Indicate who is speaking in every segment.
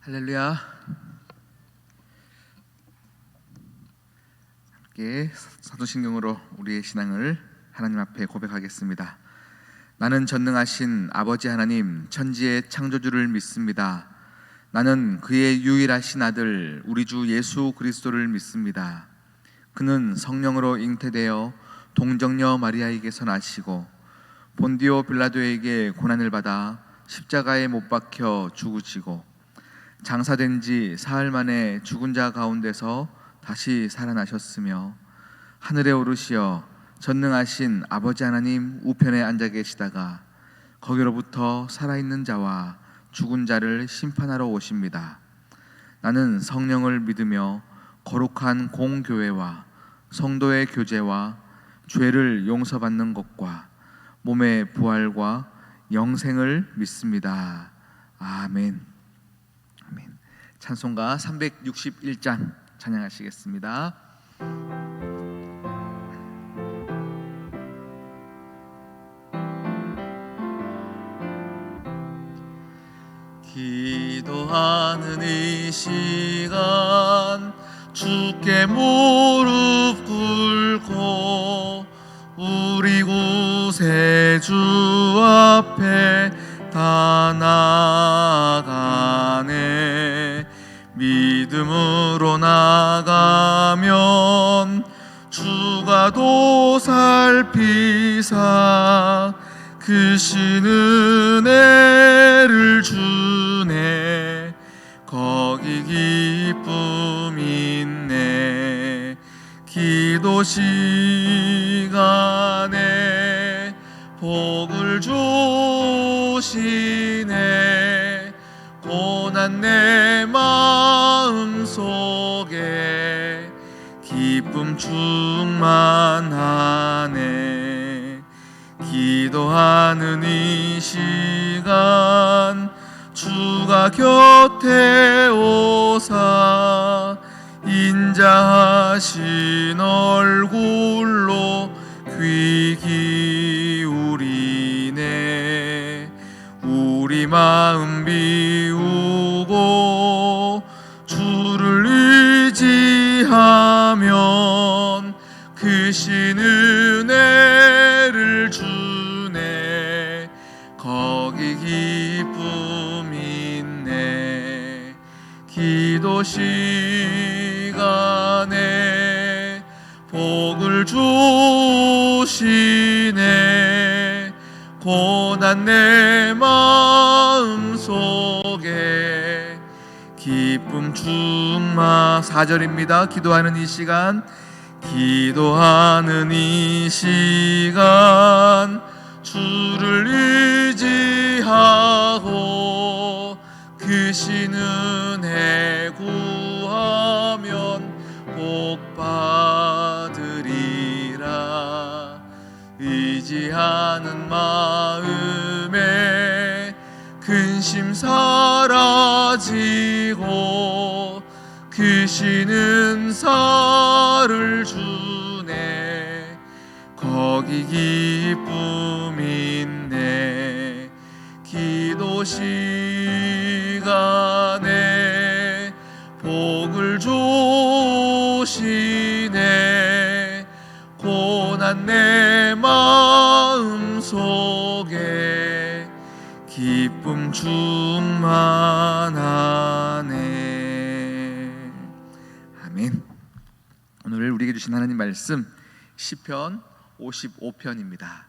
Speaker 1: 할렐루야. 함께 사도신경으로 우리의 신앙을 하나님 앞에 고백하겠습니다. 나는 전능하신 아버지 하나님, 천지의 창조주를 믿습니다. 나는 그의 유일하신 아들 우리 주 예수 그리스도를 믿습니다. 그는 성령으로 잉태되어 동정녀 마리아에게서 나시고 본디오 빌라도에게 고난을 받아 십자가에 못 박혀 죽으시고 장사된 지 사흘 만에 죽은 자 가운데서 다시 살아나셨으며 하늘에 오르시어 전능하신 아버지 하나님 우편에 앉아 계시다가 거기로부터 살아있는 자와 죽은 자를 심판하러 오십니다. 나는 성령을 믿으며 거룩한 공교회와 성도의 교제와 죄를 용서받는 것과 몸의 부활과 영생을 믿습니다. 아멘. 아멘. 찬송가 361장 찬양하시겠습니다. 기도하는 이 시간 주께 무릎 꿇고 우리 구세주 앞에 다 나아가네. 믿음으로 나가면 주가 도살피사 크신 은혜를 주네. 거기 기쁨 있네. 기도 시간에 복을 주시네. 고난 내 마음 속에 기쁨 충만하네. 기도하는 이 시간 주가 곁에 오사 인자하신 얼굴로 귀 기울이네. 우리 마음 비우고 주를 의지하면 크신 은혜를 주네. 거기 기쁨 있네. 기도 시간에 복을 주시네. 고난 내 마음 속에 기쁨 충만. 4절입니다. 기도하는 이 시간, 기도하는 이 시간 주를 의지하고 크신 은혜 구하면 복 받으리라. 의지하는 마음에 근심 사라지고 크신 은사를 주네. 거기 기쁨 있네. 기도 시간에 복을 주시네. 고난 내 마음 속에 기쁨 충만하네. 아멘. 오늘 우리에게 주신 하나님 말씀 시편 55편입니다.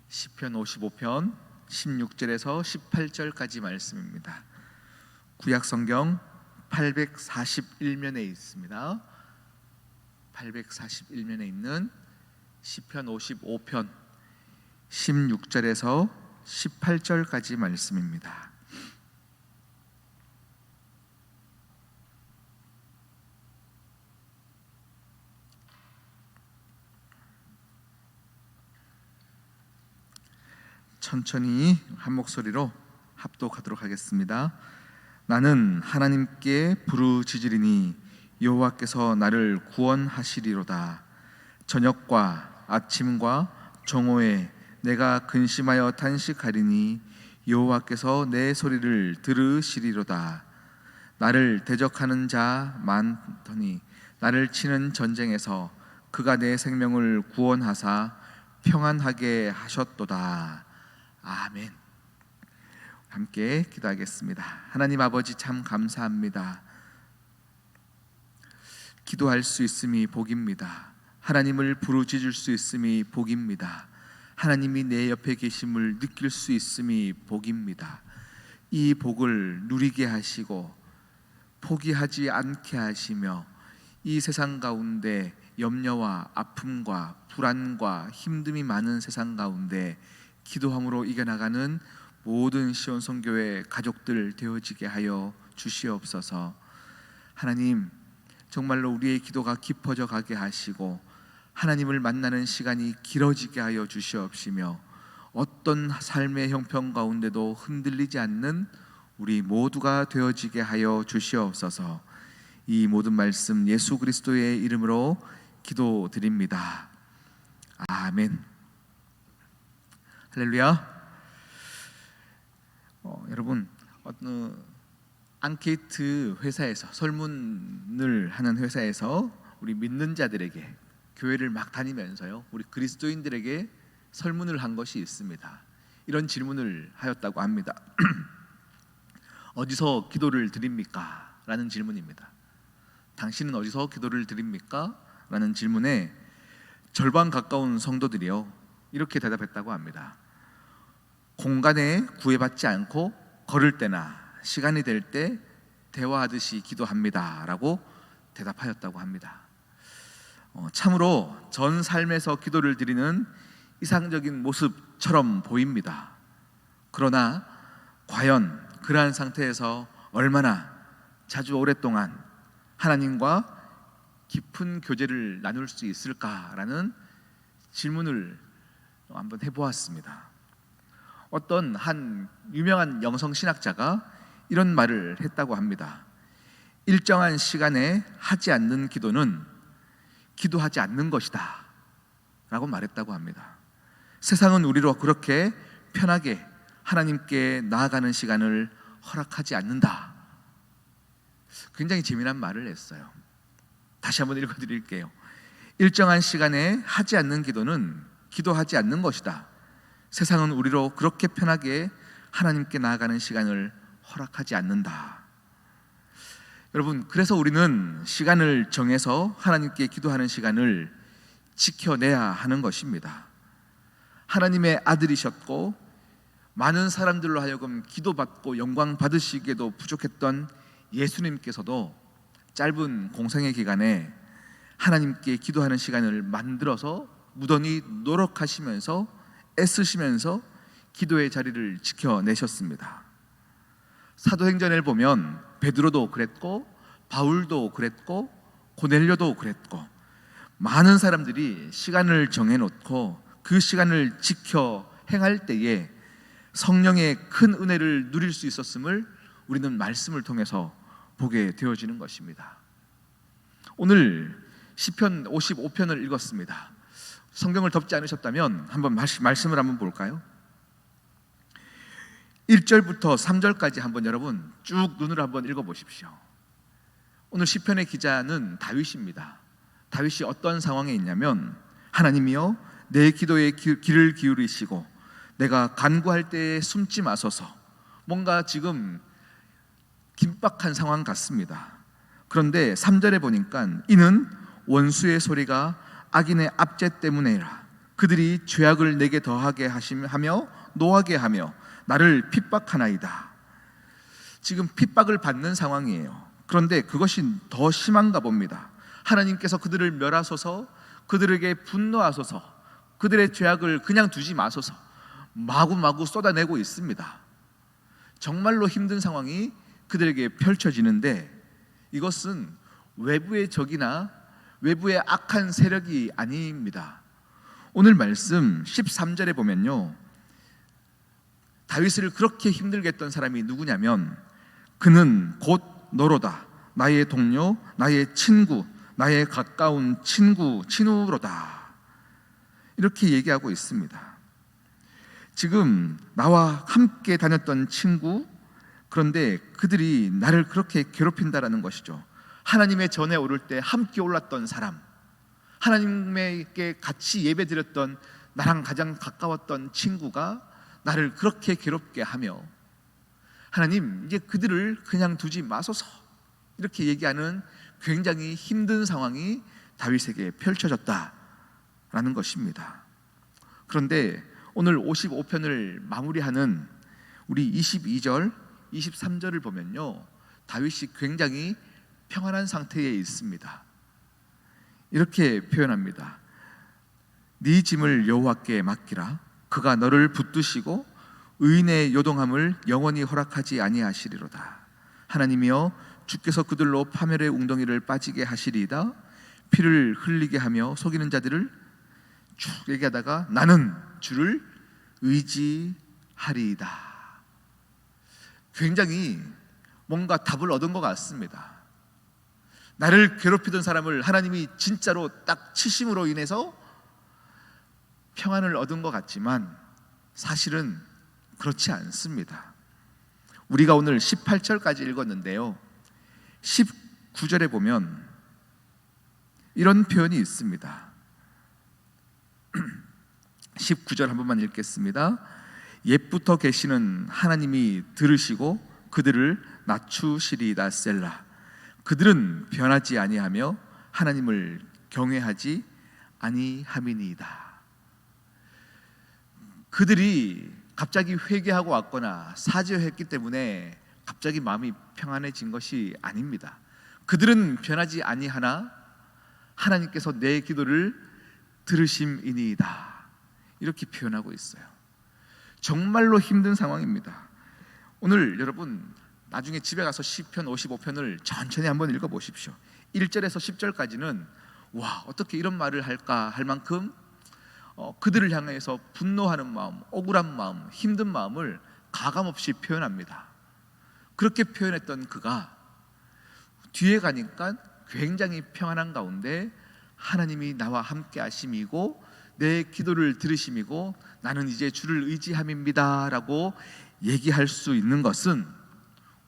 Speaker 1: 시편 55편 16절에서 18절까지 말씀입니다. 구약 성경 841면에 있습니다. 841면에 있는 시편 55편 16절에서 18절까지 말씀입니다. 천천히 한 목소리로 합독하도록 하겠습니다. 나는 하나님께 부르짖으리니 여호와께서 나를 구원하시리로다. 저녁과 아침과 정오에 내가 근심하여 탄식하리니 여호와께서 내 소리를 들으시리로다. 나를 대적하는 자 많더니 나를 치는 전쟁에서 그가 내 생명을 구원하사 평안하게 하셨도다. 아멘. 함께 기도하겠습니다. 하나님 아버지, 참 감사합니다. 기도할 수 있음이 복입니다. 하나님을 부르짖을 수 있음이 복입니다. 하나님이 내 옆에 계심을 느낄 수 있음이 복입니다. 이 복을 누리게 하시고 포기하지 않게 하시며 이 세상 가운데 염려와 아픔과 불안과 힘듦이 많은 세상 가운데 기도함으로 이겨나가는 모든 시온성교회 가족들 되어지게 하여 주시옵소서. 하나님, 정말로 우리의 기도가 깊어져 가게 하시고 하나님을 만나는 시간이 길어지게 하여 주시옵시며 어떤 삶의 형편 가운데도 흔들리지 않는 우리 모두가 되어지게 하여 주시옵소서. 이 모든 말씀 예수 그리스도의 이름으로 기도드립니다. 아멘. 할렐루야. 여러분, 앙케이트 회사에서, 설문을 하는 회사에서 우리 믿는 자들에게, 교회를 막 다니면서요, 우리 그리스도인들에게 설문을 한 것이 있습니다. 이런 질문을 하였다고 합니다. 어디서 기도를 드립니까? 라는 질문입니다. 당신은 어디서 기도를 드립니까? 라는 질문에 절반 가까운 성도들이요, 이렇게 대답했다고 합니다. 공간에 구애받지 않고 걸을 때나 시간이 될 때 대화하듯이 기도합니다 라고 대답하였다고 합니다. 참으로 전 삶에서 기도를 드리는 이상적인 모습처럼 보입니다. 그러나 과연 그러한 상태에서 얼마나 자주 오랫동안 하나님과 깊은 교제를 나눌 수 있을까라는 질문을 한번 해보았습니다. 어떤 한 유명한 영성신학자가 이런 말을 했다고 합니다. 일정한 시간에 하지 않는 기도는 기도하지 않는 것이다 라고 말했다고 합니다. 세상은 우리로 그렇게 편하게 하나님께 나아가는 시간을 허락하지 않는다. 굉장히 재미난 말을 했어요. 다시 한번 읽어드릴게요. 일정한 시간에 하지 않는 기도는 기도하지 않는 것이다. 세상은 우리로 그렇게 편하게 하나님께 나아가는 시간을 허락하지 않는다. 여러분, 그래서 우리는 시간을 정해서 하나님께 기도하는 시간을 지켜내야 하는 것입니다. 하나님의 아들이셨고 많은 사람들로 하여금 기도받고 영광 받으시기에도 부족했던 예수님께서도 짧은 공생의 기간에 하나님께 기도하는 시간을 만들어서 무던히 노력하시면서 애쓰시면서 기도의 자리를 지켜내셨습니다. 사도행전을 보면 베드로도 그랬고 바울도 그랬고 고넬료도 그랬고 많은 사람들이 시간을 정해놓고 그 시간을 지켜 행할 때에 성령의 큰 은혜를 누릴 수 있었음을 우리는 말씀을 통해서 보게 되어지는 것입니다. 오늘 시편 55편을 읽었습니다. 성경을 덮지 않으셨다면 한번 말씀을 한번 볼까요? 1절부터 3절까지 한번 여러분 쭉 눈으로 한번 읽어보십시오. 오늘 시편의 기자는 다윗입니다. 다윗이 어떤 상황에 있냐면, 하나님이여 내 기도에 귀를 기울이시고 내가 간구할 때에 숨지 마소서. 뭔가 지금 긴박한 상황 같습니다. 그런데 3절에 보니까 이는 원수의 소리가 악인의 압제 때문이라. 그들이 죄악을 내게 더하게 하며 노하게 하며 나를 핍박하나이다. 지금 핍박을 받는 상황이에요. 그런데 그것이 더 심한가 봅니다. 하나님께서 그들을 멸하소서, 그들에게 분노하소서, 그들의 죄악을 그냥 두지 마소서 마구마구 쏟아내고 있습니다. 정말로 힘든 상황이 그들에게 펼쳐지는데 이것은 외부의 적이나 외부의 악한 세력이 아닙니다. 오늘 말씀 13절에 보면요, 다윗을 그렇게 힘들게 했던 사람이 누구냐면 그는 곧 너로다. 나의 동료, 나의 친구, 나의 가까운 친구로다. 이렇게 얘기하고 있습니다. 지금 나와 함께 다녔던 친구, 그런데 그들이 나를 그렇게 괴롭힌다라는 것이죠. 하나님의 전에 오를 때 함께 올랐던 사람, 하나님께 같이 예배드렸던 나랑 가장 가까웠던 친구가 나를 그렇게 괴롭게 하며, 하나님 이제 그들을 그냥 두지 마소서, 이렇게 얘기하는 굉장히 힘든 상황이 다윗에게 펼쳐졌다라는 것입니다. 그런데 오늘 55편을 마무리하는 우리 22절, 23절을 보면요, 다윗이 굉장히 평안한 상태에 있습니다. 이렇게 표현합니다. 네 짐을 여호와께 맡기라. 그가 너를 붙드시고 의인의 요동함을 영원히 허락하지 아니하시리로다. 하나님이여, 주께서 그들로 파멸의 웅덩이를 빠지게 하시리이다. 피를 흘리게 하며 속이는 자들을 쭉 얘기하다가 나는 주를 의지하리이다. 굉장히 뭔가 답을 얻은 것 같습니다. 나를 괴롭히던 사람을 하나님이 진짜로 딱 치심으로 인해서 평안을 얻은 것 같지만 사실은 그렇지 않습니다. 우리가 오늘 18절까지 읽었는데요, 19절에 보면 이런 표현이 있습니다. 19절 한 번만 읽겠습니다. 옛부터 계시는 하나님이 들으시고 그들을 낮추시리이다 셀라. 그들은 변하지 아니하며 하나님을 경외하지 아니함이니이다. 그들이 갑자기 회개하고 왔거나 사죄했기 때문에 갑자기 마음이 평안해진 것이 아닙니다. 그들은 변하지 아니하나 하나님께서 내 기도를 들으심이니이다, 이렇게 표현하고 있어요. 정말로 힘든 상황입니다. 오늘 여러분 나중에 집에 가서 시편 55편을 천천히 한번 읽어보십시오. 1절에서 10절까지는 와, 어떻게 이런 말을 할까 할 만큼 그들을 향해서 분노하는 마음, 억울한 마음, 힘든 마음을 가감없이 표현합니다. 그렇게 표현했던 그가 뒤에 가니까 굉장히 평안한 가운데 하나님이 나와 함께 하심이고 내 기도를 들으심이고 나는 이제 주를 의지함입니다 라고 얘기할 수 있는 것은,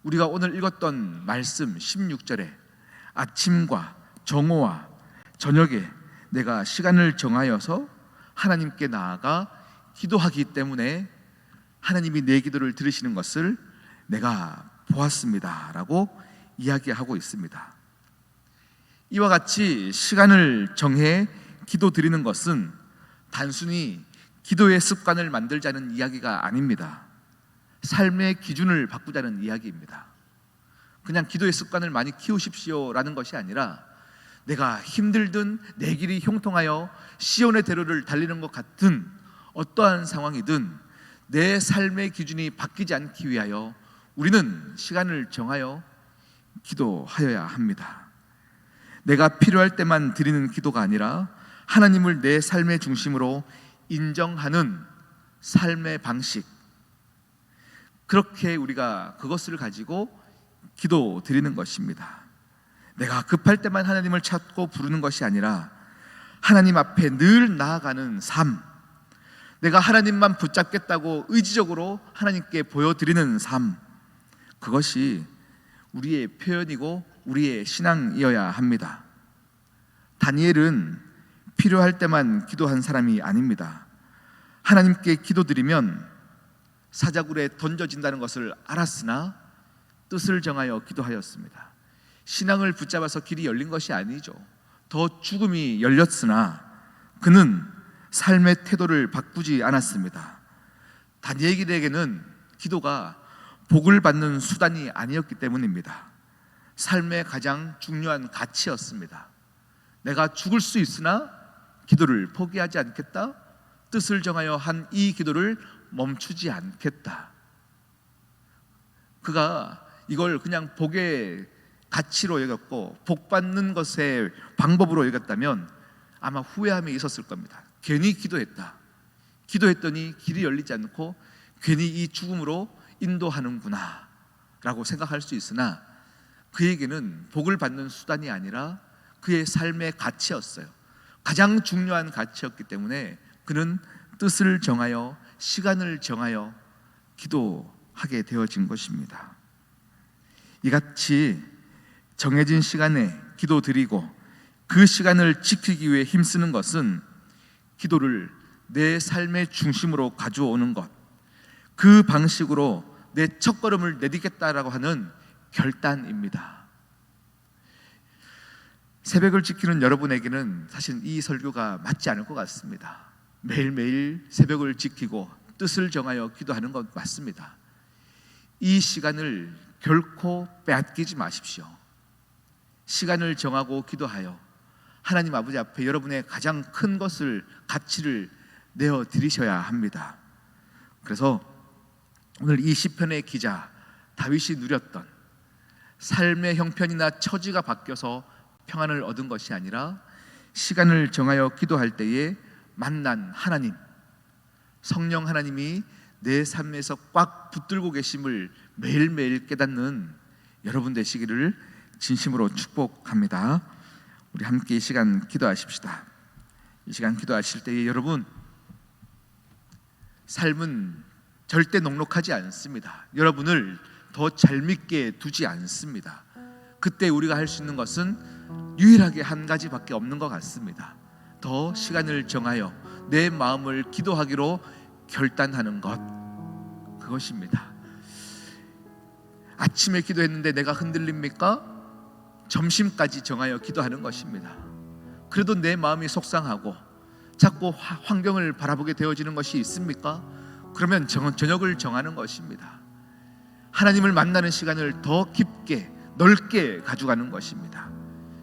Speaker 1: 우리가 오늘 읽었던 말씀 16절에 아침과 정오와 저녁에 내가 시간을 정하여서 하나님께 나아가 기도하기 때문에 하나님이 내 기도를 들으시는 것을 내가 보았습니다 라고 이야기하고 있습니다. 이와 같이 시간을 정해 기도 드리는 것은 단순히 기도의 습관을 만들자는 이야기가 아닙니다. 삶의 기준을 바꾸자는 이야기입니다. 그냥 기도의 습관을 많이 키우십시오 라는 것이 아니라, 내가 힘들든 내 길이 형통하여 시온의 대로를 달리는 것 같은 어떠한 상황이든 내 삶의 기준이 바뀌지 않기 위하여 우리는 시간을 정하여 기도하여야 합니다. 내가 필요할 때만 드리는 기도가 아니라 하나님을 내 삶의 중심으로 인정하는 삶의 방식, 그렇게 우리가 그것을 가지고 기도 드리는 것입니다. 내가 급할 때만 하나님을 찾고 부르는 것이 아니라 하나님 앞에 늘 나아가는 삶, 내가 하나님만 붙잡겠다고 의지적으로 하나님께 보여드리는 삶, 그것이 우리의 표현이고 우리의 신앙이어야 합니다. 다니엘은 필요할 때만 기도한 사람이 아닙니다. 하나님께 기도드리면 사자굴에 던져진다는 것을 알았으나 뜻을 정하여 기도하였습니다. 신앙을 붙잡아서 길이 열린 것이 아니죠. 더 죽음이 열렸으나 그는 삶의 태도를 바꾸지 않았습니다. 다니엘에게는 기도가 복을 받는 수단이 아니었기 때문입니다. 삶의 가장 중요한 가치였습니다. 내가 죽을 수 있으나 기도를 포기하지 않겠다. 뜻을 정하여 한 이 기도를 멈추지 않겠다. 그가 이걸 그냥 복의 가치로 여겼고 복 받는 것의 방법으로 여겼다면 아마 후회함이 있었을 겁니다. 괜히 기도했다. 기도했더니 길이 열리지 않고 괜히 이 죽음으로 인도하는구나 라고 생각할 수 있으나, 그에게는 복을 받는 수단이 아니라 그의 삶의 가치였어요. 가장 중요한 가치였기 때문에 그는 뜻을 정하여 시간을 정하여 기도하게 되어진 것입니다. 이같이 정해진 시간에 기도드리고 그 시간을 지키기 위해 힘쓰는 것은 기도를 내 삶의 중심으로 가져오는 것, 그 방식으로 내 첫걸음을 내딛겠다라고 하는 결단입니다. 새벽을 지키는 여러분에게는 사실 이 설교가 맞지 않을 것 같습니다. 매일매일 새벽을 지키고 뜻을 정하여 기도하는 것 맞습니다. 이 시간을 결코 빼앗기지 마십시오. 시간을 정하고 기도하여 하나님 아버지 앞에 여러분의 가장 큰 것을, 가치를 내어 드리셔야 합니다. 그래서 오늘 이 시편의 기자 다윗이 누렸던 삶의 형편이나 처지가 바뀌어서 평안을 얻은 것이 아니라 시간을 정하여 기도할 때에 만난 하나님, 성령 하나님이 내 삶에서 꽉 붙들고 계심을 매일매일 깨닫는 여러분 되시기를 진심으로 축복합니다. 우리 함께 이 시간 기도하십시다. 이 시간 기도하실 때에 여러분, 삶은 절대 넉넉하지 않습니다. 여러분을 더 잘 믿게 두지 않습니다. 그때 우리가 할 수 있는 것은 유일하게 한 가지밖에 없는 것 같습니다. 더 시간을 정하여 내 마음을 기도하기로 결단하는 것, 그것입니다. 아침에 기도했는데 내가 흔들립니까? 점심까지 정하여 기도하는 것입니다. 그래도 내 마음이 속상하고 자꾸 환경을 바라보게 되어지는 것이 있습니까? 그러면 저녁을 정하는 것입니다. 하나님을 만나는 시간을 더 깊게 넓게 가져가는 것입니다.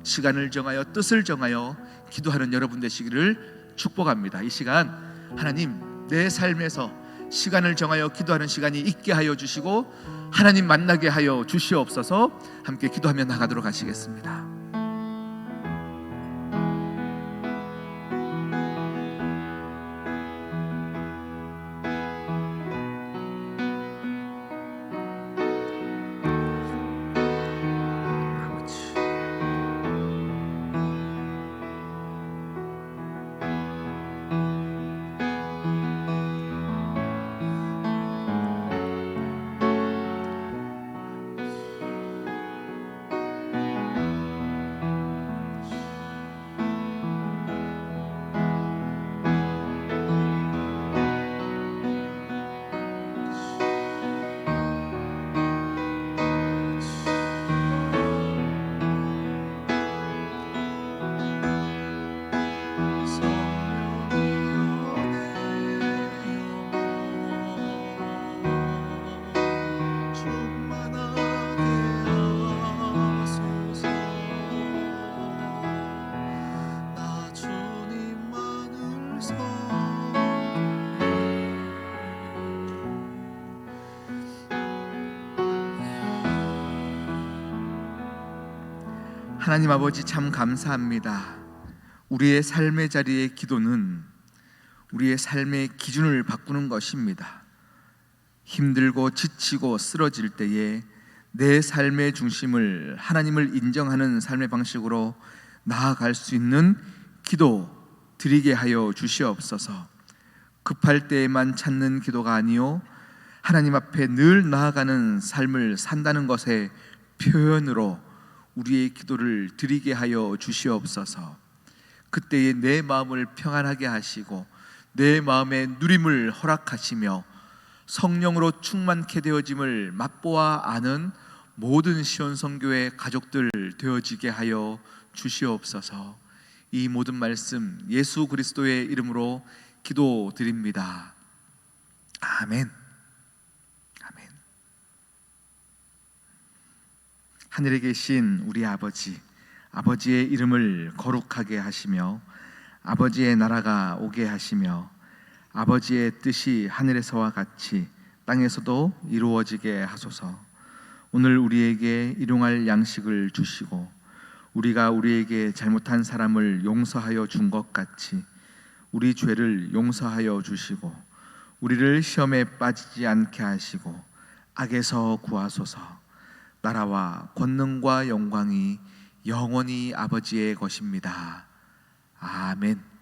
Speaker 1: 시간을 정하여 뜻을 정하여 기도하는 여러분 되시기를 축복합니다. 이 시간 하나님, 내 삶에서 시간을 정하여 기도하는 시간이 있게 하여 주시고 하나님 만나게 하여 주시옵소서. 함께 기도하며 나가도록 하시겠습니다. 하나님 아버지, 참 감사합니다. 우리의 삶의 자리의 기도는 우리의 삶의 기준을 바꾸는 것입니다. 힘들고 지치고 쓰러질 때에 내 삶의 중심을 하나님을 인정하는 삶의 방식으로 나아갈 수 있는 기도 드리게 하여 주시옵소서. 급할 때에만 찾는 기도가 아니요 하나님 앞에 늘 나아가는 삶을 산다는 것의 표현으로 우리의 기도를 드리게 하여 주시옵소서. 그때에 내 마음을 평안하게 하시고 내 마음의 누림을 허락하시며 성령으로 충만케 되어짐을 맛보아 아는 모든 시온성교회 가족들 되어지게 하여 주시옵소서. 이 모든 말씀 예수 그리스도의 이름으로 기도드립니다. 아멘. 아멘. 하늘에 계신 우리 아버지, 아버지의 이름을 거룩하게 하시며 아버지의 나라가 오게 하시며 아버지의 뜻이 하늘에서와 같이 땅에서도 이루어지게 하소서. 오늘 우리에게 일용할 양식을 주시고 우리가 우리에게 잘못한 사람을 용서하여 준 것 같이 우리 죄를 용서하여 주시고 우리를 시험에 빠지지 않게 하시고 악에서 구하소서. 나라와 권능과 영광이 영원히 아버지의 것입니다. 아멘.